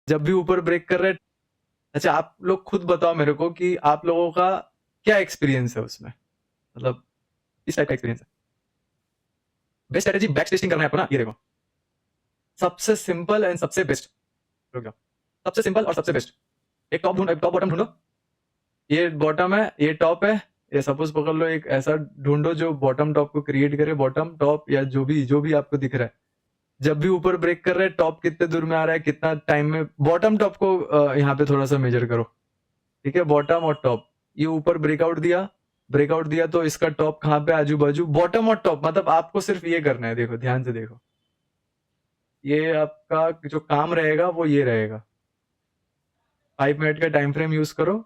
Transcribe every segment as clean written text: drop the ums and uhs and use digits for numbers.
जब भी ऊपर ब्रेक कर रहे हैं। अच्छा, आप लोग खुद बताओ मेरे को कि आप लोगों का क्या एक्सपीरियंस है उसमें, मतलब इस टाइप का एक्सपीरियंस है। बेस्ट स्ट्रेटेजी बैक टेस्टिंग करना है आपको ना, ये देखो सबसे सिंपल एंड सबसे बेस्ट। रुक जाओ, सबसे सिंपल और सबसे बेस्ट। एक टॉप ढूंढो, टॉप बॉटम ढूंढो। ये बॉटम है, ये टॉप है। ये सपोज पकड़ लो, एक ऐसा ढूंढो जो बॉटम टॉप को क्रिएट करे, बॉटम टॉप या जो भी आपको दिख रहा है। जब भी ऊपर ब्रेक कर रहे हैं, टॉप कितने दूर में आ रहा है, कितना टाइम में, बॉटम टॉप को यहाँ पे थोड़ा सा मेजर करो। ठीक है, बॉटम और टॉप, ये ऊपर ब्रेकआउट दिया तो इसका टॉप कहाँ पे, आजू बाजू, बॉटम और टॉप, मतलब आपको सिर्फ ये करना है। देखो ध्यान से देखो, ये आपका जो काम रहेगा वो ये रहेगा। 5 मिनट का टाइम फ्रेम यूज करो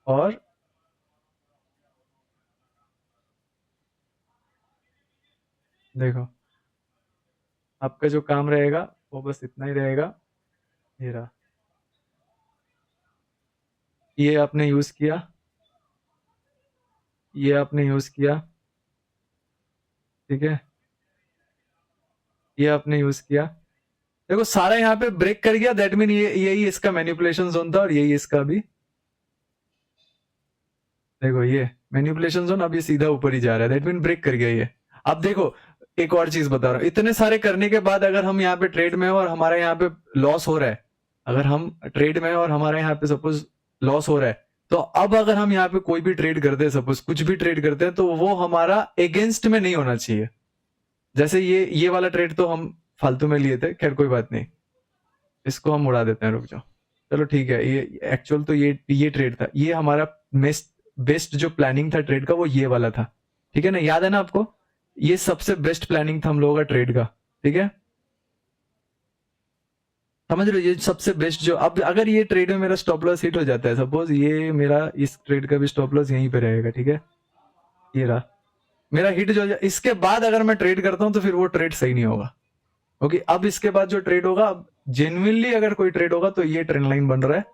और देखो आपका जो काम रहेगा वो बस इतना ही रहेगा। ये रहा, ये आपने यूज किया, ये आपने यूज किया, ठीक है, ये आपने यूज किया। देखो सारा यहाँ पे ब्रेक कर गया, दैट मीन ये यही इसका मैनिपुलेशन जोन था और यही इसका भी। देखो ये मैनिपुलेशन जोन, अब ये सीधा ऊपर ही जा रहा है, दैट मीन ब्रेक कर गया ये। अब देखो एक और चीज बता रहा हूँ, इतने सारे करने के बाद अगर हम यहाँ पे ट्रेड में हैं और हमारा यहाँ पे लॉस हो रहा है, अगर हम ट्रेड में हैं और हमारे यहाँ पे सपोज लॉस हो रहा है, तो अब अगर हम यहाँ पे कोई भी ट्रेड करते हैं, सपोज कुछ भी ट्रेड करते हैं, तो वो हमारा अगेंस्ट में नहीं होना चाहिए। जैसे ये वाला ट्रेड तो हम फालतू में लिए थे, खैर कोई बात नहीं, इसको हम उड़ा देते हैं, रुक जाओ। चलो ठीक है, ये एक्चुअल तो ये ट्रेड था, ये हमारा बेस्ट जो प्लानिंग था ट्रेड का वो ये वाला था। ठीक है ना, याद है ना आपको, ये सबसे बेस्ट प्लानिंग था हम लोगों का ट्रेड का। ठीक है, समझ रहे हो, ये सबसे बेस्ट जो, अब अगर ये ट्रेड में मेरा स्टॉप लॉस हिट हो जाता है, सपोज ये मेरा इस ट्रेड का भी स्टॉप लॉस यहीं पे रहेगा, ठीक है, ये रहा मेरा हिट जो, इसके बाद अगर मैं ट्रेड करता हूं तो फिर वो ट्रेड सही नहीं होगा, क्योंकि अब इसके बाद जो ट्रेड होगा, जेन्युइनली अगर कोई ट्रेड होगा तो ये ट्रेंड लाइन बन रहा है,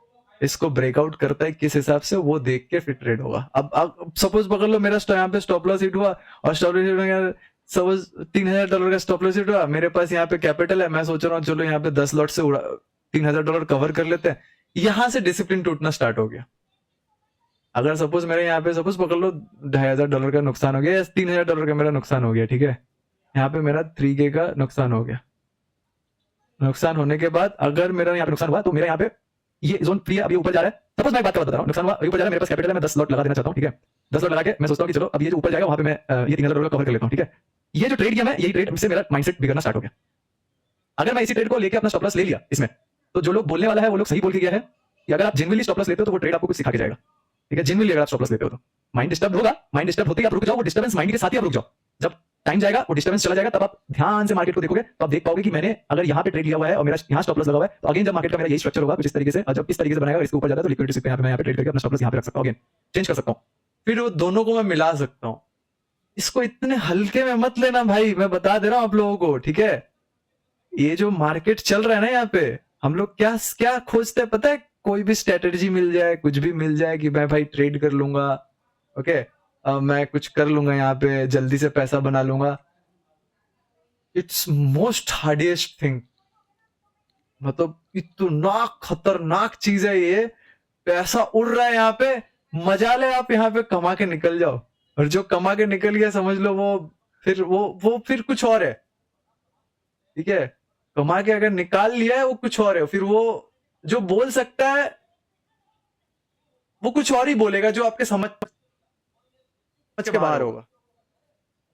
इसको ब्रेकआउट करता है किस हिसाब से वो देख के फिर ट्रेड होगा। अब सपोज पकड़ लो मेरा यहाँ पे स्टॉप लॉस हिट हुआ, और स्टॉप लॉस हिट हुआ, सपोज $3000 का स्टॉप लॉस हिट हुआ, मेरे पास यहाँ पे कैपिटल है, मैं सोच रहा हूँ चलो यहाँ पे 10 लॉट से $3000 कवर कर लेते हैं, यहां से डिसिप्लिन टूटना स्टार्ट हो गया। अगर सपोज मेरे यहाँ पे सपोज पकड़ लो $2500 का नुकसान हो गया, या $3000 का मेरा नुकसान हो गया, ठीक है, यहाँ पे मेरा 3K का नुकसान हो गया। नुकसान होने के बाद अगर मेरा यहाँ पे नुकसान हुआ तो मेरा यहाँ पे ये जोन फ्री है, अभी ऊपर जा रहा है, सपोज मैं एक बात का बता रहा हूँ, नुकसान हुआ अभी ऊपर जा रहा है, मेरे पास कैपिटल है, मैं 10 लॉट लगा देना चाहता हूँ, ठीक है, 10 लॉट लगा के मैं सोचता हूँ कि चलो अब ये जो ऊपर जाएगा वहां पे मैं ये $3000 कवर कर लेता हूँ, ठीक है। ये जो ट्रेड किया मैं, यही ट्रेड से मेरा माइंडसेट बिगड़ना स्टार्ट हो गया। अगर मैं इसी ट्रेड को लेकर अपना स्टॉप लॉस ले लिया इसमें, तो जो लोग बोलने वाला है वो लोग सही बोल के गया है कि अगर आप जेन्युइनली स्टॉप लॉस लेते हो तो वो ट्रेड आपको कुछ सिखा के जाएगा। ठीक है, जेन्युइनली अगर आप स्टॉप लॉस लेते हो तो माइंड डिस्टर्ब होगा, माइंड डिस्टर्ब होते ही आप रुक जाओ, वो डिस्टर्बेंस माइंड के साथ ही आप रुक जाओ। जब टाइम जाएगा वो डिस्टर्बेंस चला जाएगा, तब आप ध्यान से मार्केट को देखोगे तो आप देख पाओगे कि मैंने अगर यहाँ पे ट्रेड लिया हुआ है और मेरा यहाँ स्टॉप लॉस लगा हुआ है, तो अगेन जब मार्केट का मेरा यही स्ट्रक्चर होगा कुछ इस तरीके से, और जब इस तरीके से बनाएगा इसके ऊपर जाता है तो लिक्विडिटी पे यहाँ पे ट्रेड करके अपना स्टॉप लॉस यहाँ पे रख सकता हूँ, अगेन चेंज कर सकता हूँ, फिर वो दोनों को मैं मिला सकता हूँ। इसको इतने हल्के में मत लेना भाई, मैं बता दे रहा हूँ आप लोगों को, ठीक है। ये जो मार्केट चल रहा है ना यहाँ पे, हम लोग क्या क्या खोजते हैं पता है, कोई भी स्ट्रेटेजी मिल जाए, कुछ भी मिल जाए कि मैं भाई ट्रेड कर लूंगा, ओके, मैं कुछ कर लूंगा यहाँ पे, जल्दी से पैसा बना लूंगा। इट्स मोस्ट हार्डेस्ट थिंग, मतलब इतना खतरनाक चीज है ये। पैसा उड़ रहा है यहाँ पे, मजा ले, आप यहाँ पे कमा के निकल जाओ, और जो कमा के निकल गया समझ लो वो फिर कुछ और है। ठीक है, कमा के अगर निकाल लिया है वो कुछ और है, फिर वो जो बोल सकता है वो कुछ और ही बोलेगा, जो आपके समझ के बाहर होगा,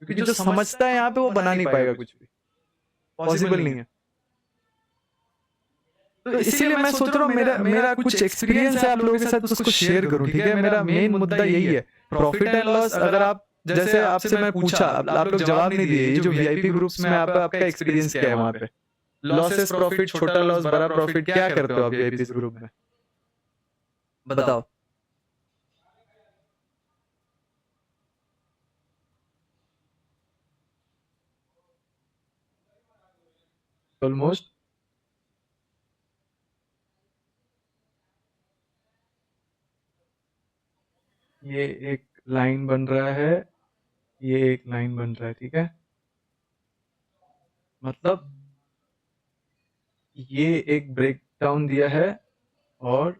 क्योंकि जो समझता है यहाँ पे वो बना नहीं पाएगा कुछ भी, पॉसिबल नहीं है। तो इसीलिए मैं सोच रहा हूँ मेरा मेरा कुछ एक्सपीरियंस है आप लोगों के साथ, उसको शेयर करूं, ठीक है। मेरा मेन मुद्दा यही है, प्रॉफिट एंड लॉस। अगर आप जैसे आपसे मैं पूछा, आप लोग जवाब नहीं दिए, ये जो वीआईपी ग्रुप्स में आपका एक्सपीरियंस क्या है वहां पे, लॉसेस प्रॉफिट, छोटा लॉस बड़ा प्रॉफिट, क्या करते हो आप वीआईपी ग्रुप में, बताओ। ऑलमोस्ट ये एक लाइन बन रहा है, ये एक लाइन बन रहा है, ठीक है, मतलब ये एक ब्रेक डाउन दिया है और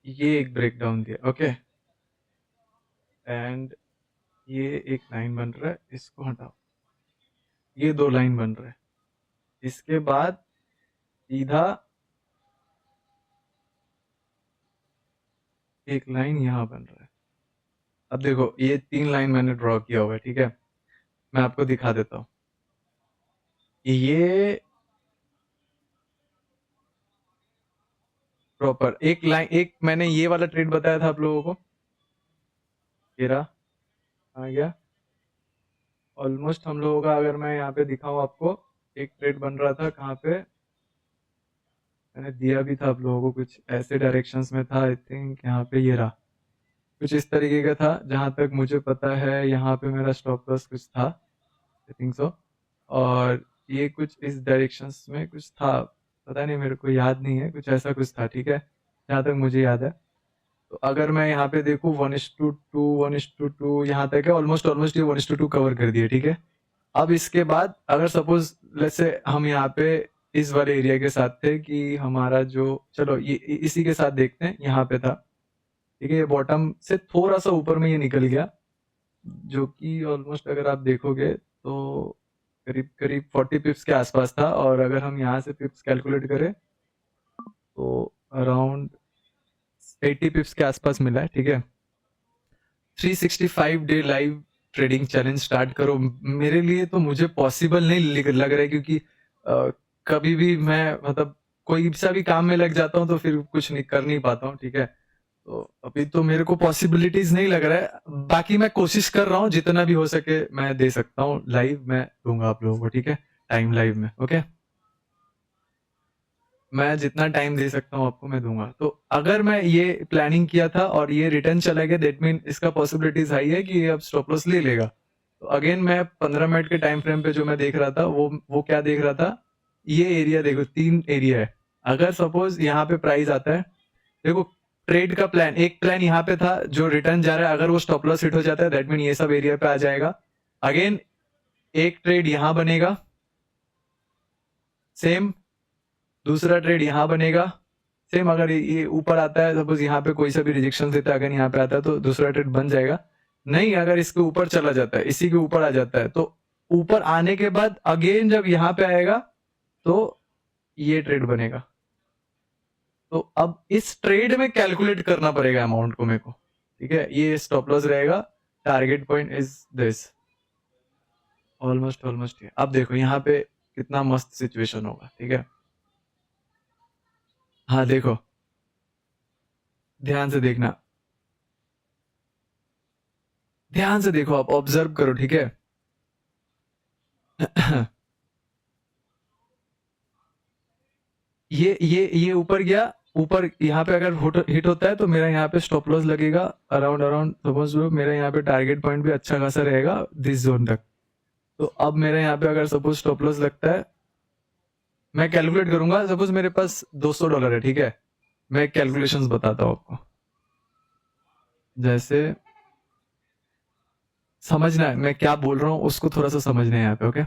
ये एक ब्रेक डाउन दिया, ओके। एंड ये एक लाइन बन रहा है, इसको हटाओ, ये दो लाइन बन रहा है। इसके बाद सीधा एक लाइन यहाँ बन रहा है। अब देखो ये 3 लाइन मैंने ड्रॉ किया हुआ है, ठीक है। मैं आपको दिखा देता हूँ। ये प्रॉपर एक लाइन, एक मैंने ये वाला ट्रेड बताया था आप लोगों को, ये रहा, आ गया। ऑलमोस्ट हम लोगों का, अगर मैं यहाँ पे दिखाऊं आपको, एक ट्रेड बन रहा था कहाँ पे, मैंने दिया भी था आप लोगों को, कुछ ऐसे डायरेक्शंस में था, आई थिंक यहाँ पे ये रहा, कुछ इस तरीके का था जहां तक मुझे पता है। यहाँ पे मेरा स्टॉप लॉस कुछ था, आई थिंक सो। और ये कुछ इस डायरेक्शंस में कुछ था, पता नहीं, मेरे को याद नहीं है, कुछ ऐसा कुछ था, ठीक है, जहां तक मुझे याद है। तो अगर मैं यहाँ पे देखूँ 1:2, 1:2, यहाँ तक है, ऑलमोस्ट ऑलमोस्ट ये 1:2 कवर कर दिया, ठीक है। अब इसके बाद अगर सपोज लेट्स से हम यहाँ पे इस वाले एरिया के साथ थे कि हमारा जो, चलो ये इसी के साथ देखते हैं, यहाँ पे था, ठीक है। ये बॉटम से थोड़ा सा ऊपर में ये निकल गया, जो कि ऑलमोस्ट अगर आप देखोगे तो करीब करीब 40 पिप्स के आसपास था। और अगर हम यहाँ से पिप्स कैलकुलेट करें तो अराउंड 80 पिप्स के आसपास मिला है, ठीक है। 365 day live trading challenge start करो। मेरे लिए तो मुझे पॉसिबल नहीं लग रहा है, क्योंकि कभी भी मैं मतलब कोई सा भी काम में लग जाता हूँ तो फिर कुछ नहीं कर नहीं पाता हूँ, ठीक है। तो अभी तो मेरे को पॉसिबिलिटीज नहीं लग रहा है। बाकी मैं कोशिश कर रहा हूँ, जितना भी हो सके मैं दे सकता हूँ, लाइव मैं दूंगा आप लोगों को, ठीक है, टाइम लाइव में, ओके। मैं जितना टाइम दे सकता हूँ आपको मैं दूंगा। तो अगर मैं ये प्लानिंग किया था और ये रिटर्न चला गया, दैट मीन इसका पॉसिबिलिटीज हाई है कि ये अब स्टॉप लॉस ले लेगा। तो अगेन मैं 15 मिनट के टाइम फ्रेम पे जो मैं देख रहा था, वो क्या देख रहा था, ये एरिया देखो, 3 एरिया है। अगर सपोज यहाँ पे प्राइस आता है, देखो ट्रेड का प्लान, एक प्लान यहाँ पे था जो रिटर्न जा रहा है, अगर वो स्टॉप लॉस हिट हो जाता है दैट मीन ये सब एरिया पे आ जाएगा। अगेन एक ट्रेड यहाँ बनेगा, सेम दूसरा ट्रेड यहाँ बनेगा, सेम। अगर ये ऊपर आता है, सपोज यहाँ पे कोई सा भी रिजेक्शन देता है, अगर यहाँ पे आता है तो दूसरा ट्रेड बन जाएगा। नहीं, अगर इसके ऊपर चला जाता है, इसी के ऊपर आ जाता है, तो ऊपर आने के बाद अगेन जब यहाँ पे आएगा तो ये ट्रेड बनेगा। तो अब इस ट्रेड में कैलकुलेट करना पड़ेगा अमाउंट को मेरे को, ठीक है। ये स्टॉप लॉस रहेगा, target point is this, almost almost. अब देखो यहाँ पे कितना मस्त सिचुएशन होगा, ठीक है। हाँ देखो, ध्यान से देखना, ध्यान से देखो, आप ऑब्जर्व करो, ठीक है। ये ऊपर गया, ऊपर यहाँ पे अगर हिट होता है तो मेरा यहाँ पे स्टॉप लॉस लगेगा अराउंड अराउंड, सपोज मेरा यहाँ पे टारगेट पॉइंट भी अच्छा खासा रहेगा दिस जोन तक। तो अब मेरे यहाँ पे अगर सपोज स्टॉप लॉस लगता है, मैं कैलकुलेट करूंगा, सपोज मेरे पास $200 है, ठीक है। मैं कैलकुलेशंस बताता हूँ आपको, जैसे समझना है मैं क्या बोल रहा हूँ, उसको थोड़ा सा समझना है यहाँ पे, ओके।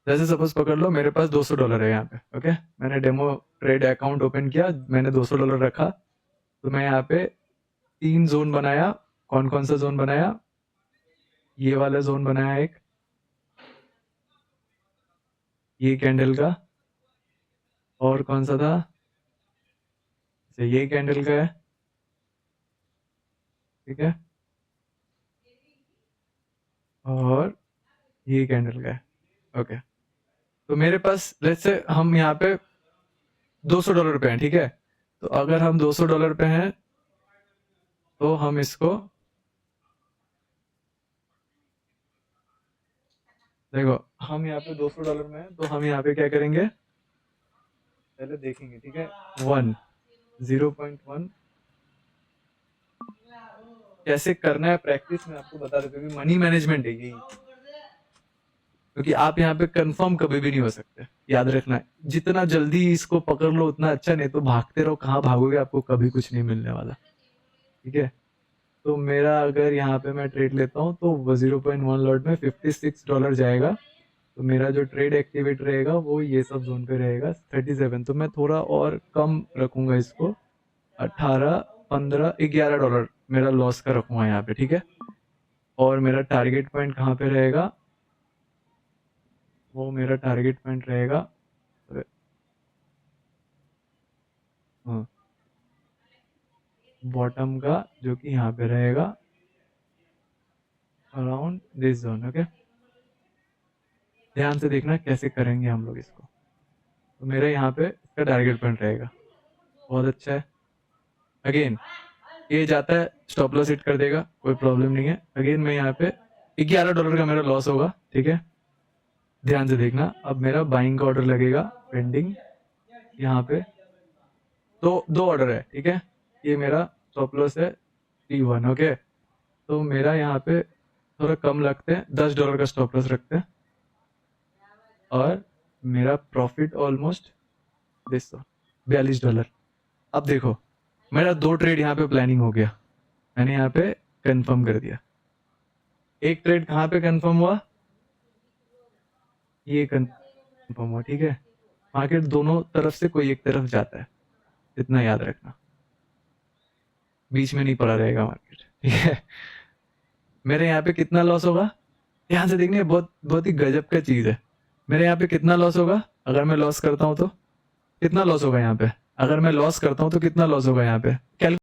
जैसे सपोज पकड़ लो मेरे पास $200 है यहाँ पे, ओके। मैंने डेमो ट्रेड अकाउंट ओपन किया, मैंने $200 रखा, तो मैं यहाँ पे 3 जोन बनाया। कौन कौन सा जोन बनाया, ये वाला जोन बनाया एक, ये कैंडल का, और कौन सा था, अच्छा ये कैंडल का है, ठीक है, और ये कैंडल का है, ओके। तो मेरे पास लेट्स से हम यहाँ पे $200 पे हैं, ठीक है। तो अगर हम $200 पे हैं तो हम इसको देखो, हम यहाँ पे $200 में हैं, तो हम यहाँ पे क्या करेंगे, पहले देखेंगे, ठीक है। 0.1 कैसे करना है प्रैक्टिस में आपको बता देता हूँ, मनी मैनेजमेंट है यही। क्योंकि आप यहाँ पे कंफर्म कभी भी नहीं हो सकते, याद रखना है। जितना जल्दी इसको पकड़ लो उतना अच्छा, नहीं तो भागते रहो, कहाँ भागोगे, आपको कभी कुछ नहीं मिलने वाला, ठीक है। तो मेरा अगर यहाँ पे मैं ट्रेड लेता हूँ तो 0.1 लॉट में $56 जाएगा। तो मेरा जो ट्रेड एक्टिवेट रहेगा वो ये सब जोन पे रहेगा 37। तो मैं थोड़ा और कम रखूंगा इसको, 18, 15, $11 मेरा लॉस का रखूंगा यहाँ पे, ठीक है। और मेरा टारगेट पॉइंट कहाँ पे रहेगा, वो मेरा टारगेट पॉइंट रहेगा बॉटम का, जो कि यहाँ पे रहेगा अराउंड दिस जोन। ओके, ध्यान से देखना कैसे करेंगे हम लोग इसको। तो मेरा यहाँ पे इसका टारगेट पॉइंट रहेगा, बहुत अच्छा है। अगेन ये जाता है स्टॉप लॉस हिट कर देगा, कोई प्रॉब्लम नहीं है। अगेन मैं यहाँ पे $11 का मेरा लॉस होगा, ठीक है। ध्यान से देखना, अब मेरा बाइंग का ऑर्डर लगेगा पेंडिंग यहाँ पे। तो दो ऑर्डर है, ठीक है। ये मेरा स्टॉप लॉस है T1, ओके। तो मेरा यहाँ पे थोड़ा कम लगते हैं, $10 का स्टॉप लॉस रखते हैं, और मेरा प्रॉफिट ऑलमोस्ट $42। अब देखो मेरा 2 ट्रेड यहाँ पे प्लानिंग हो गया, मैंने यहाँ पे कंफर्म कर दिया। एक ट्रेड कहाँ पे कंफर्म हुआ, ये कंफर्म हुआ, ठीक है। मार्केट दोनों तरफ से कोई एक तरफ जाता है, इतना याद रखना, बीच में नहीं पड़ा रहेगा मार्केट, ठीक है। मेरे यहाँ पे कितना लॉस होगा, ध्यान से देखने, बहुत बहुत ही गजब का चीज है। मेरे यहाँ पे कितना लॉस होगा अगर मैं लॉस करता हूँ तो, कितना लॉस होगा यहाँ पे, अगर मैं लॉस करता हूँ तो कितना लॉस होगा यहाँ पे, कैलकुलेट